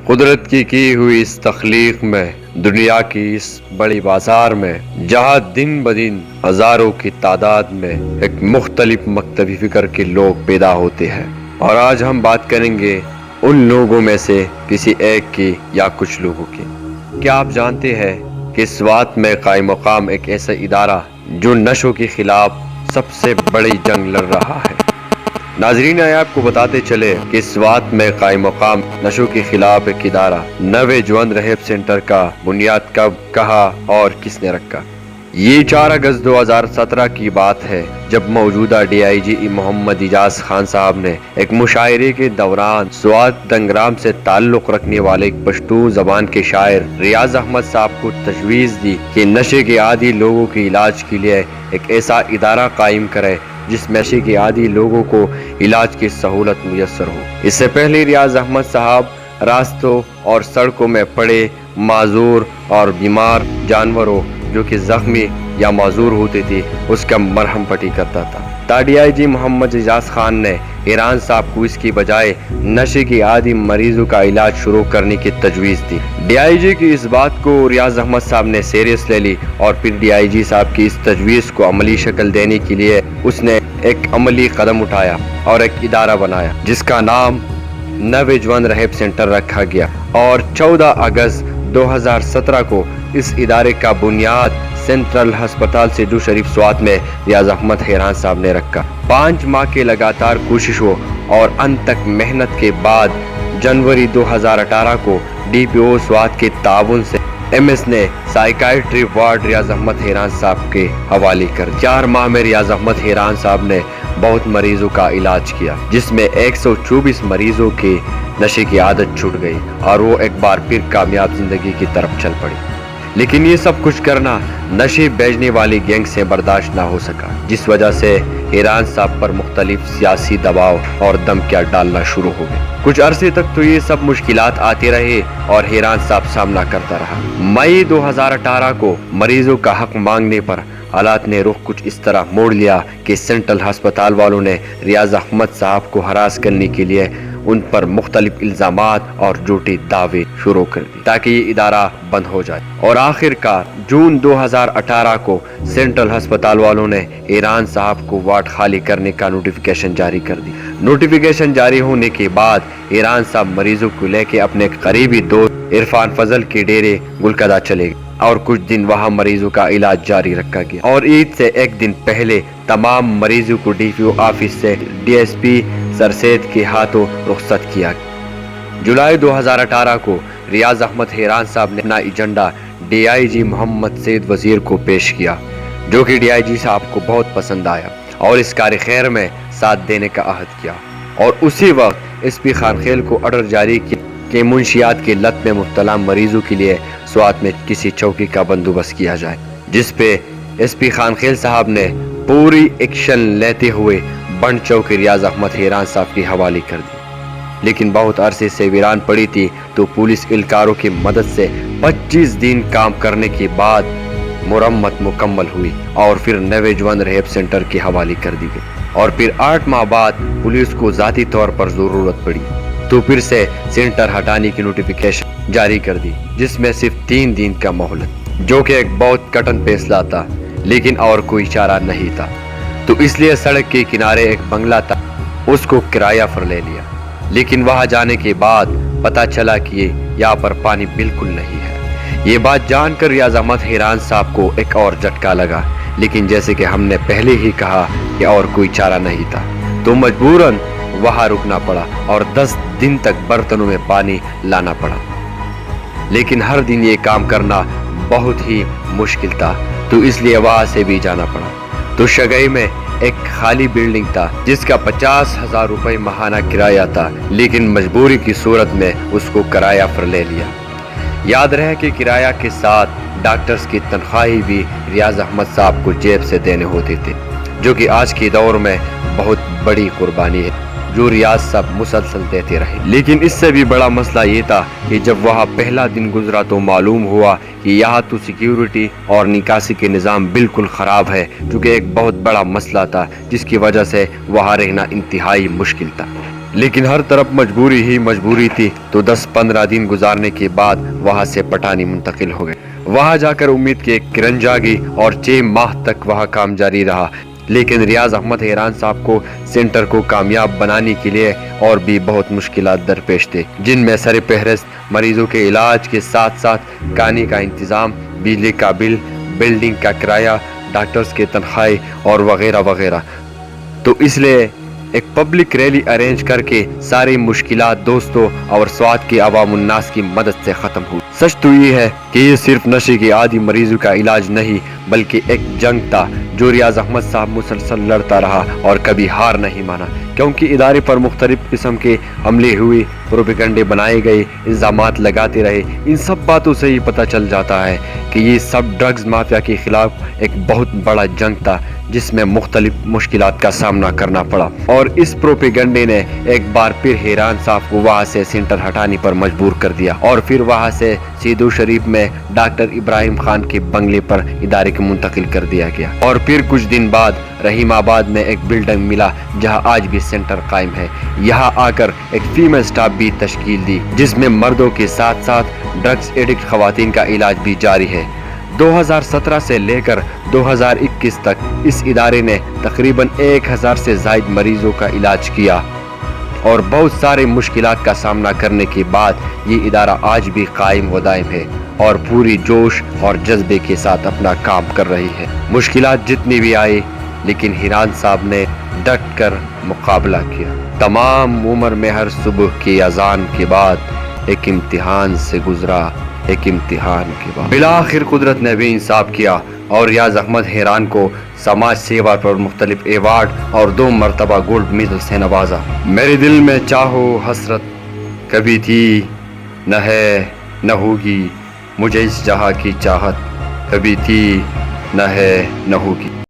قدرت کی ہوئی اس تخلیق میں، دنیا کی اس بڑی بازار میں، جہاں دن بدن ہزاروں کی تعداد میں ایک مختلف مکتبی فکر کے لوگ پیدا ہوتے ہیں، اور آج ہم بات کریں گے ان لوگوں میں سے کسی ایک کی یا کچھ لوگوں کی۔ کیا آپ جانتے ہیں کہ سوات میں قائم مقام ایک ایسا ادارہ جو نشوں کے خلاف سب سے بڑی جنگ لڑ رہا ہے؟ ناظرین، آئے آپ کو بتاتے چلے کہ سوات میں قائم مقام نشوں کے خلاف ایک ادارہ نوجوان رہب سینٹر کا بنیاد کب، کہاں اور کس نے رکھا؟ یہ 4 اگست 2017 کی بات ہے، جب موجودہ ڈی آئی جی محمد اعجاز خان صاحب نے ایک مشاعرے کے دوران سوات دنگرام سے تعلق رکھنے والے ایک پشتو زبان کے شاعر ریاض احمد صاحب کو تجویز دی کہ نشے کے عادی لوگوں کے علاج کے لیے ایک ایسا ادارہ قائم کرے جس میں نشے کے عادی لوگوں کو علاج کی سہولت میسر ہو۔ اس سے پہلے ریاض احمد صاحب راستوں اور سڑکوں میں پڑے معذور اور بیمار جانوروں جو کہ زخمی یا معذور ہوتے تھے اس کا مرہم پٹی کرتا تھا۔ ڈی آئی جی محمد اعجاز خان نے ایران صاحب کو اس کی بجائے نشے کے عادی مریضوں کا علاج شروع کرنے کی تجویز دی۔ ڈی آئی جی کی اس بات کو ریاض احمد صاحب نے سیریس لے لی، اور پھر ڈی آئی جی صاحب کی اس تجویز کو عملی شکل دینے کے لیے اس نے ایک عملی قدم اٹھایا اور ایک ادارہ بنایا جس کا نام نوجوان رہب سینٹر رکھا گیا، اور 14 اگست 2017 کو اس ادارے کا بنیاد سینٹرل ہسپتال سیدھو شریف سوات میں ریاض احمد حیران صاحب نے رکھا۔ 5 ماہ کے لگاتار کوششوں اور ان تک محنت کے بعد جنوری 2018 کو ڈی پی او سوات کے تعاون سے ایم ایس نے سائیکائٹری وارڈ ریاض احمد حیران صاحب کے حوالے کر 4 ماہ میں ریاض احمد حیران صاحب نے بہت مریضوں کا علاج کیا، جس میں 124 مریضوں کی نشے کی عادت چھوٹ گئی اور وہ ایک بار پھر کامیاب زندگی کی طرف چل پڑی۔ لیکن یہ سب کچھ کرنا نشے بیچنے والی گینگ سے برداشت نہ ہو سکا، جس وجہ سے حیران صاحب پر مختلف سیاسی دباؤ اور دھمکیاں ڈالنا شروع ہو گئے۔ کچھ عرصے تک تو یہ سب مشکلات آتے رہے اور حیران صاحب سامنا کرتا رہا۔ مئی 2018 کو مریضوں کا حق مانگنے پر حالات نے رخ کچھ اس طرح موڑ لیا کہ سینٹرل ہسپتال والوں نے ریاض احمد صاحب کو ہراس کرنے کے لیے ان پر مختلف الزامات اور جھوٹے دعوے شروع کر دی تاکہ یہ ادارہ بند ہو جائے، اور آخر کار جون 2018 کو سینٹرل ہسپتال والوں نے ایران صاحب کو وارڈ خالی کرنے کا نوٹیفیکیشن جاری کر دی۔ نوٹیفیکیشن جاری ہونے کے بعد ایران صاحب مریضوں کو لے کے اپنے قریبی دوست عرفان فضل کے ڈیرے گلکدہ چلے گئے، اور کچھ دن وہاں مریضوں کا علاج جاری رکھا گیا، اور عید سے ایک دن پہلے تمام مریضوں کو ڈی پی او آفس سے ڈی ایس پی سرسید کے ہاتھوں رخصت کیا گیا۔ جولائی 2018 کو ریاض احمد حیران صاحب نے اپنا ایجنڈا ڈی آئی جی محمد سید وزیر کو پیش کیا، جو کہ ڈی آئی جی صاحب کو بہت پسند آیا اور اس کار خیر میں ساتھ دینے کا عہد کیا، اور اسی وقت ایس پی خانخیل کو آرڈر جاری کیا کہ منشیات کی لت میں مبتلا مریضوں کے لیے سوات میں کسی چوکی کا بندوبست کیا جائے، جس پہ ایس پی خانخیل صاحب نے پوری ایکشن لیتے ہوئے بنڈ چوکی ریاض احمد حیران صاحب کی حوالے کر دی۔ لیکن بہت عرصے سے ویران پڑی تھی تو پولیس اہلکاروں کی مدد سے 25 دن کام کرنے کے بعد مرمت مکمل ہوئی اور پھر نوجوان رہب سینٹر کے حوالے کر دی گئی، اور پھر 8 ماہ بعد پولیس کو ذاتی طور پر ضرورت پڑی تو پھر سے سینٹر ہٹانے کی نوٹیفیکیشن جاری کر دی، جس میں صرف 3 دن کا مہلت، جو کہ ایک بہت کٹن فیصلہ تھا، لیکن اور کوئی چارہ نہیں تھا، تو اس لیے سڑک کے کنارے ایک بنگلہ تھا، اس کو کرایہ پر لے لیا۔ لیکن وہاں جانے کے بعد پتا چلا کہ یہاں پر پانی بالکل نہیں ہے۔ یہ بات جان کر ریاض احمد حیران صاحب کو ایک اور جھٹکا لگا، لیکن جیسے کہ ہم نے پہلے ہی کہا کہ اور کوئی چارہ نہیں تھا، تو مجبوراً وہاں رکنا پڑا اور 10 دن تک برتنوں میں پانی لانا پڑا۔ لیکن ہر دن یہ کام کرنا بہت ہی مشکل تھا، تو اس لیے وہاں سے بھی جانا پڑا۔ تو شگئی میں ایک خالی بلڈنگ تھا جس کا 50,000 روپے ماہانہ کرایہ تھا، لیکن مجبوری کی صورت میں اس کو کرایہ پر لے لیا۔ یاد رہے کہ کرایہ کے ساتھ ڈاکٹرز کی تنخواہی بھی ریاض احمد صاحب کو جیب سے دینے ہوتے تھے، جو کہ آج کے دور میں بہت بڑی قربانی ہے جو ریاض صاحب مسلسل دیتے رہے۔ لیکن اس سے بھی بڑا مسئلہ یہ تھا کہ جب وہاں پہلا دن گزرا تو معلوم ہوا کہ یہاں تو سیکیورٹی اور نکاسی کے نظام بالکل خراب ہے، جو کہ ایک بہت بڑا مسئلہ تھا جس کی وجہ سے وہاں رہنا انتہائی مشکل تھا۔ لیکن ہر طرف مجبوری ہی مجبوری تھی، تو 10-15 دن گزارنے کے بعد وہاں سے پٹانی منتقل ہو گئے۔ وہاں جا کر امید کی ایک کرن جاگی اور 6 ماہ تک وہاں کام جاری رہا، لیکن ریاض احمد حیران صاحب کو سینٹر کو کامیاب بنانے کے لیے اور بھی بہت مشکلات درپیش تھے، جن میں سر فہرست مریضوں کے علاج کے ساتھ ساتھ کھانے کا انتظام، بجلی کا بل، بلڈنگ کا کرایہ، ڈاکٹرز کے تنخواہیں اور وغیرہ وغیرہ۔ تو اس لیے ایک پبلک ریلی ارینج کر کے ساری مشکلات دوستوں اور سوات کے عوام الناس کی مدد سے ختم ہوئی۔ سچ تو یہ ہے کہ یہ صرف نشے کے عادی مریضوں کا علاج نہیں، بلکہ ایک جنگ تھا جو ریاض احمد صاحب مسلسل لڑتا رہا اور کبھی ہار نہیں مانا، کیونکہ ادارے پر مختلف قسم کے عملے ہوئے، پروپیگنڈے بنائے گئے، الزامات لگاتے رہے۔ ان سب باتوں سے ہی پتہ چل جاتا ہے کہ یہ سب ڈرگز مافیا کے خلاف ایک بہت بڑا جنگ تھا، جس میں مختلف مشکلات کا سامنا کرنا پڑا، اور اس پروپیگنڈے نے ایک بار پھر حیران صاحب کو وہاں سے سینٹر ہٹانے پر مجبور کر دیا، اور پھر وہاں سے سیدو شریف میں ڈاکٹر ابراہیم خان کے بنگلے پر ادارے کو منتقل کر دیا گیا، اور پھر کچھ دن بعد رحیم آباد میں ایک بلڈنگ ملا جہاں آج بھی سینٹر قائم ہے۔ یہاں آ کر ایک فیمیل سٹاف بھی تشکیل دی، جس میں مردوں کے ساتھ ساتھ ڈرگز ایڈکٹ خواتین کا علاج بھی جاری ہے۔ 2017 سے لے کر 2021 تک اس ادارے نے تقریباً 1000 سے زائد مریضوں کا علاج کیا، اور بہت سارے مشکلات کا سامنا کرنے کے بعد یہ ادارہ آج بھی قائم و دائم ہے اور پوری جوش اور جذبے کے ساتھ اپنا کام کر رہی ہے۔ مشکلات جتنی بھی آئی، لیکن حیران صاحب نے ڈٹ کر مقابلہ کیا۔ تمام عمر میں ہر صبح کی اذان کے بعد ایک امتحان سے گزرا، ایک امتحان کے بعد بالآخر قدرت نے بھی انصاف کیا اور ریاض احمد حیران کو سماج سیوا پر مختلف ایوارڈ اور 2 مرتبہ گولڈ میڈل سے نوازا۔ میرے دل میں چاہو حسرت کبھی تھی، نہ ہے نہ ہوگی، مجھے اس جہاں کی چاہت کبھی تھی، نہ ہے نہ ہوگی۔